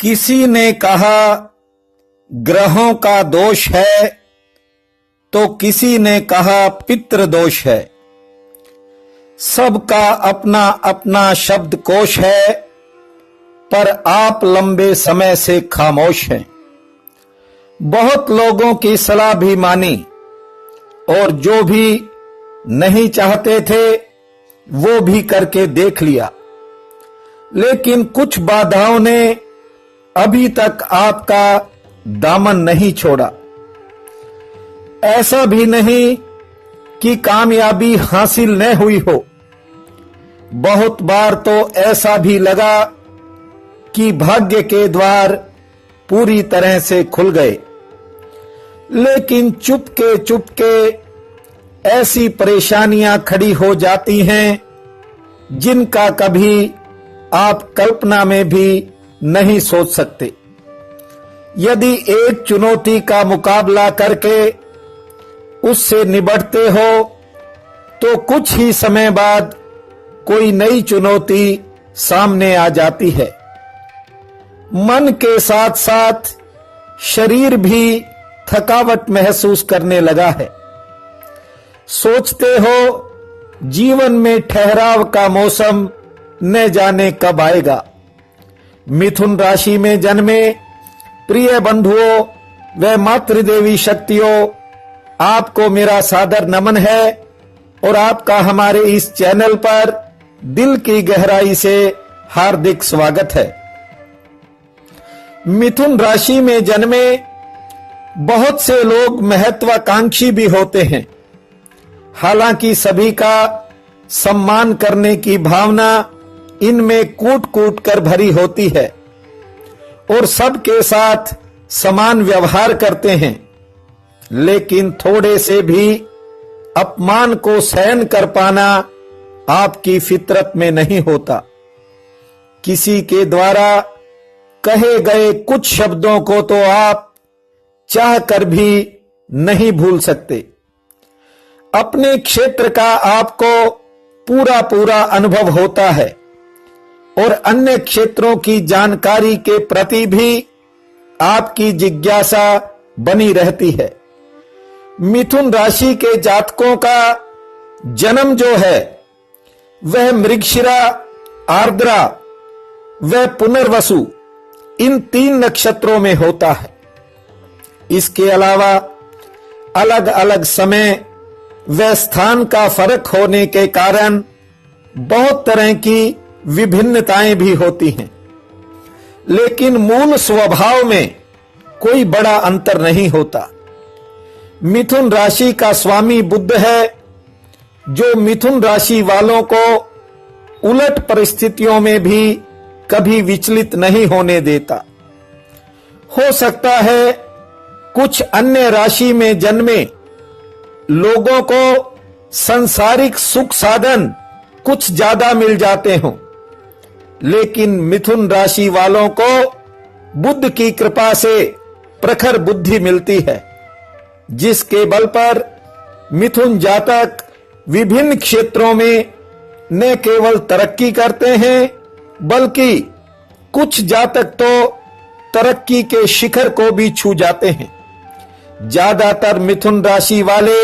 किसी ने कहा ग्रहों का दोष है तो किसी ने कहा पितृ दोष है। सबका अपना अपना शब्दकोश है, पर आप लंबे समय से खामोश हैं। बहुत लोगों की सलाह भी मानी और जो भी नहीं चाहते थे वो भी करके देख लिया, लेकिन कुछ बाधाओं ने अभी तक आपका दामन नहीं छोड़ा। ऐसा भी नहीं कि कामयाबी हासिल न हुई हो। बहुत बार तो ऐसा भी लगा कि भाग्य के द्वार पूरी तरह से खुल गए, लेकिन चुपके चुपके ऐसी परेशानियां खड़ी हो जाती हैं जिनका कभी आप कल्पना में भी नहीं सोच सकते। यदि एक चुनौती का मुकाबला करके उससे निपटते हो तो कुछ ही समय बाद कोई नई चुनौती सामने आ जाती है। मन के साथ साथ शरीर भी थकावट महसूस करने लगा है। सोचते हो जीवन में ठहराव का मौसम न जाने कब आएगा। मिथुन राशि में जन्मे प्रिय बंधुओं व मातृदेवी शक्तियों, आपको मेरा सादर नमन है और आपका हमारे इस चैनल पर दिल की गहराई से हार्दिक स्वागत है। मिथुन राशि में जन्मे बहुत से लोग महत्वाकांक्षी भी होते हैं। हालांकि सभी का सम्मान करने की भावना इनमें कूट कूट कर भरी होती है और सबके साथ समान व्यवहार करते हैं, लेकिन थोड़े से भी अपमान को सहन कर पाना आपकी फितरत में नहीं होता। किसी के द्वारा कहे गए कुछ शब्दों को तो आप चाह कर भी नहीं भूल सकते। अपने क्षेत्र का आपको पूरा पूरा अनुभव होता है और अन्य क्षेत्रों की जानकारी के प्रति भी आपकी जिज्ञासा बनी रहती है। मिथुन राशि के जातकों का जन्म जो है वह मृगशिरा, आर्द्रा व पुनर्वसु इन 3 नक्षत्रों में होता है। इसके अलावा अलग अलग समय व स्थान का फर्क होने के कारण बहुत तरह की विभिन्नताएं भी होती हैं, लेकिन मूल स्वभाव में कोई बड़ा अंतर नहीं होता। मिथुन राशि का स्वामी बुध है, जो मिथुन राशि वालों को उलट परिस्थितियों में भी कभी विचलित नहीं होने देता। हो सकता है कुछ अन्य राशि में जन्मे लोगों को सांसारिक सुख साधन कुछ ज्यादा मिल जाते हों, लेकिन मिथुन राशि वालों को बुध की कृपा से प्रखर बुद्धि मिलती है, जिसके बल पर मिथुन जातक विभिन्न क्षेत्रों में न केवल तरक्की करते हैं, बल्कि कुछ जातक तो तरक्की के शिखर को भी छू जाते हैं। ज्यादातर मिथुन राशि वाले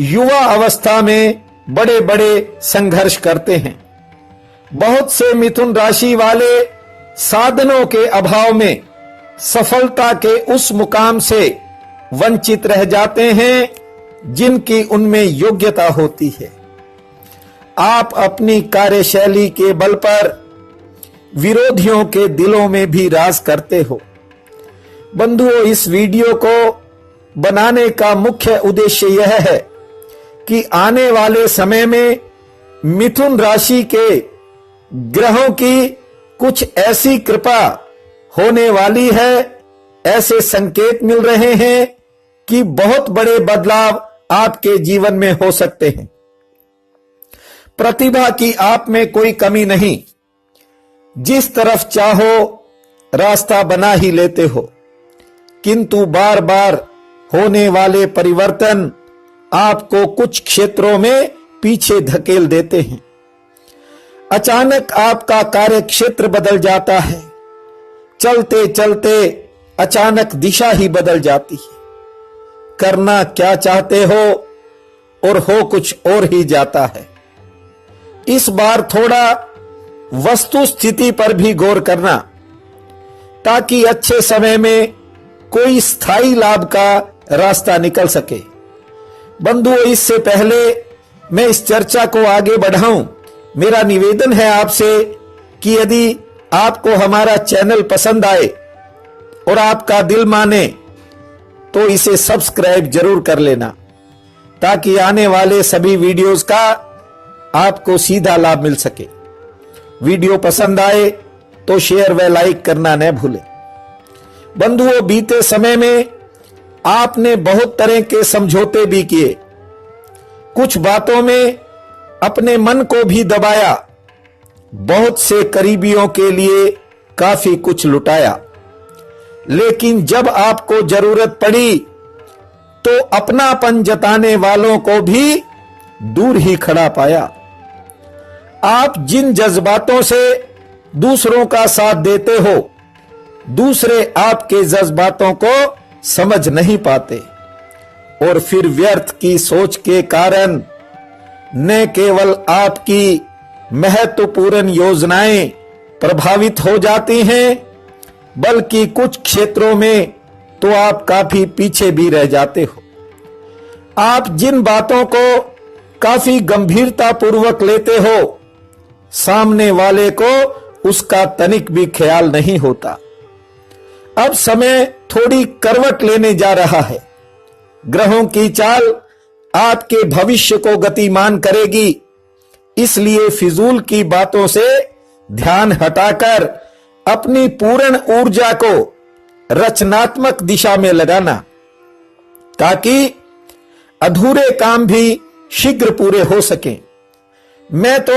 युवा अवस्था में बड़े बड़े संघर्ष करते हैं। बहुत से मिथुन राशि वाले साधनों के अभाव में सफलता के उस मुकाम से वंचित रह जाते हैं जिनकी उनमें योग्यता होती है। आप अपनी कार्यशैली के बल पर विरोधियों के दिलों में भी राज करते हो। बंधुओं, इस वीडियो को बनाने का मुख्य उद्देश्य यह है कि आने वाले समय में मिथुन राशि के ग्रहों की कुछ ऐसी कृपा होने वाली है, ऐसे संकेत मिल रहे हैं कि बहुत बड़े बदलाव आपके जीवन में हो सकते हैं। प्रतिभा की आप में कोई कमी नहीं, जिस तरफ चाहो रास्ता बना ही लेते हो, किंतु बार बार होने वाले परिवर्तन आपको कुछ क्षेत्रों में पीछे धकेल देते हैं। अचानक आपका कार्य क्षेत्र बदल जाता है, चलते चलते अचानक दिशा ही बदल जाती है। करना क्या चाहते हो और हो कुछ और ही जाता है। इस बार थोड़ा वस्तु स्थिति पर भी गौर करना, ताकि अच्छे समय में कोई स्थायी लाभ का रास्ता निकल सके। बंधुओं, इससे पहले मैं इस चर्चा को आगे बढ़ाऊं, मेरा निवेदन है आपसे कि यदि आपको हमारा चैनल पसंद आए और आपका दिल माने तो इसे सब्सक्राइब जरूर कर लेना, ताकि आने वाले सभी वीडियोस का आपको सीधा लाभ मिल सके। वीडियो पसंद आए तो शेयर व लाइक करना न भूलें। बंधुओं, बीते समय में आपने बहुत तरह के समझौते भी किए, कुछ बातों में अपने मन को भी दबाया, बहुत से करीबियों के लिए काफी कुछ लुटाया, लेकिन जब आपको जरूरत पड़ी तो अपनापन जताने वालों को भी दूर ही खड़ा पाया। आप जिन जज्बातों से दूसरों का साथ देते हो, दूसरे आपके जज्बातों को समझ नहीं पाते और फिर व्यर्थ की सोच के कारण न केवल आपकी महत्वपूर्ण योजनाएं प्रभावित हो जाती हैं, बल्कि कुछ क्षेत्रों में तो आप काफी पीछे भी रह जाते हो। आप जिन बातों को काफी गंभीरता पूर्वक लेते हो, सामने वाले को उसका तनिक भी ख्याल नहीं होता। अब समय थोड़ी करवट लेने जा रहा है। ग्रहों की चाल आपके भविष्य को गतिमान करेगी, इसलिए फिजूल की बातों से ध्यान हटाकर अपनी पूर्ण ऊर्जा को रचनात्मक दिशा में लगाना, ताकि अधूरे काम भी शीघ्र पूरे हो सकें। मैं तो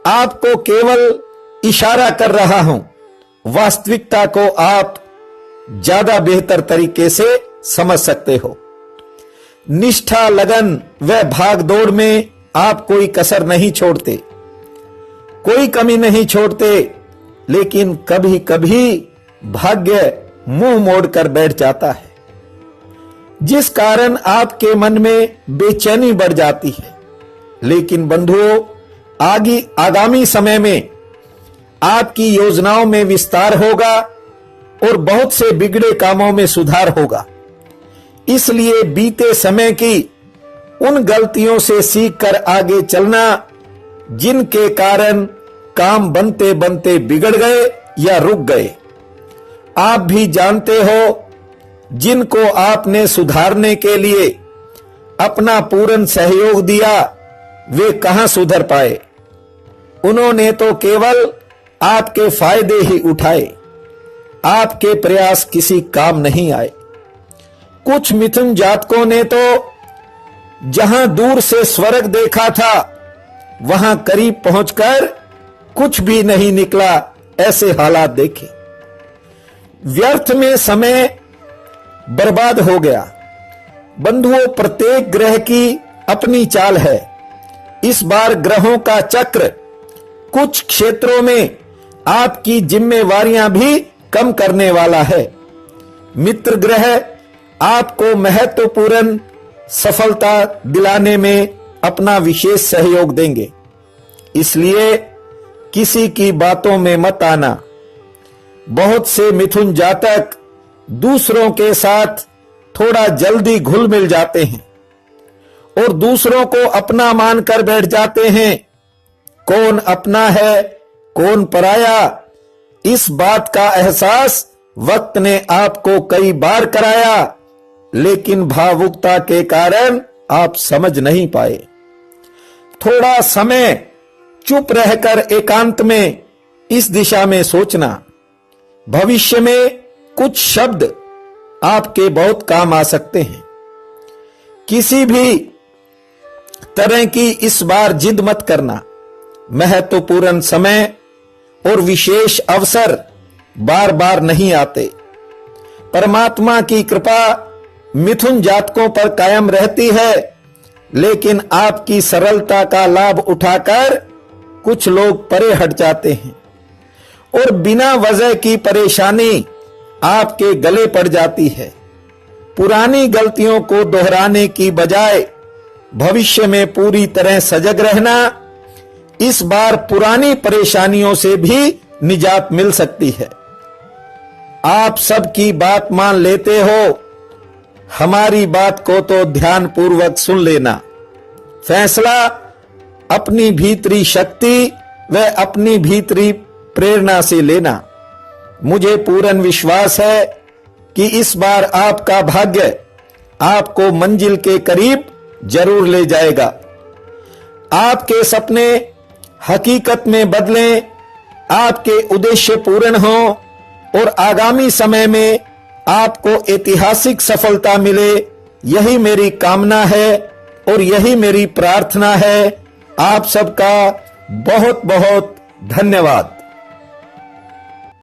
आपको केवल इशारा कर रहा हूं, वास्तविकता को आप ज्यादा बेहतर तरीके से समझ सकते हो। निष्ठा, लगन व भागदौड़ में आप कोई कसर नहीं छोड़ते, कोई कमी नहीं छोड़ते, लेकिन कभी कभी भाग्य मुंह मोड़कर बैठ जाता है, जिस कारण आपके मन में बेचैनी बढ़ जाती है। लेकिन बंधुओं, आगामी समय में आपकी योजनाओं में विस्तार होगा और बहुत से बिगड़े कामों में सुधार होगा। इसलिए बीते समय की उन गलतियों से सीखकर आगे चलना, जिनके कारण काम बनते बनते बिगड़ गए या रुक गए। आप भी जानते हो, जिनको आपने सुधारने के लिए अपना पूर्ण सहयोग दिया, वे कहां सुधर पाए। उन्होंने तो केवल आपके फायदे ही उठाए, आपके प्रयास किसी काम नहीं आए। कुछ मिथुन जातकों ने तो जहां दूर से स्वर्ग देखा था, वहां करीब पहुंचकर कुछ भी नहीं निकला, ऐसे हालात देखे। व्यर्थ में समय बर्बाद हो गया। बंधुओं, प्रत्येक ग्रह की अपनी चाल है। इस बार ग्रहों का चक्र कुछ क्षेत्रों में आपकी जिम्मेवारियां भी कम करने वाला है। मित्र ग्रह आपको महत्वपूर्ण सफलता दिलाने में अपना विशेष सहयोग देंगे, इसलिए किसी की बातों में मत आना। बहुत से मिथुन जातक दूसरों के साथ थोड़ा जल्दी घुल मिल जाते हैं और दूसरों को अपना मानकर बैठ जाते हैं। कौन अपना है, कौन पराया, इस बात का एहसास वक्त ने आपको कई बार कराया, लेकिन भावुकता के कारण आप समझ नहीं पाए। थोड़ा समय चुप रहकर एकांत में इस दिशा में सोचना। भविष्य में कुछ शब्द आपके बहुत काम आ सकते हैं। किसी भी तरह की इस बार जिद मत करना। महत्वपूर्ण समय और विशेष अवसर बार बार नहीं आते। परमात्मा की कृपा मिथुन जातकों पर कायम रहती है, लेकिन आपकी सरलता का लाभ उठाकर कुछ लोग परे हट जाते हैं और बिना वजह की परेशानी आपके गले पड़ जाती है। पुरानी गलतियों को दोहराने की बजाय भविष्य में पूरी तरह सजग रहना, इस बार पुरानी परेशानियों से भी निजात मिल सकती है। आप सबकी बात मान लेते हो, हमारी बात को तो ध्यानपूर्वक सुन लेना। फैसला अपनी भीतरी शक्ति व अपनी भीतरी प्रेरणा से लेना। मुझे पूर्ण विश्वास है कि इस बार आपका भाग्य आपको मंजिल के करीब जरूर ले जाएगा। आपके सपने हकीकत में बदलें, आपके उद्देश्य पूर्ण हों और आगामी समय में आपको ऐतिहासिक सफलता मिले, यही मेरी कामना है और यही मेरी प्रार्थना है। आप सबका बहुत बहुत धन्यवाद।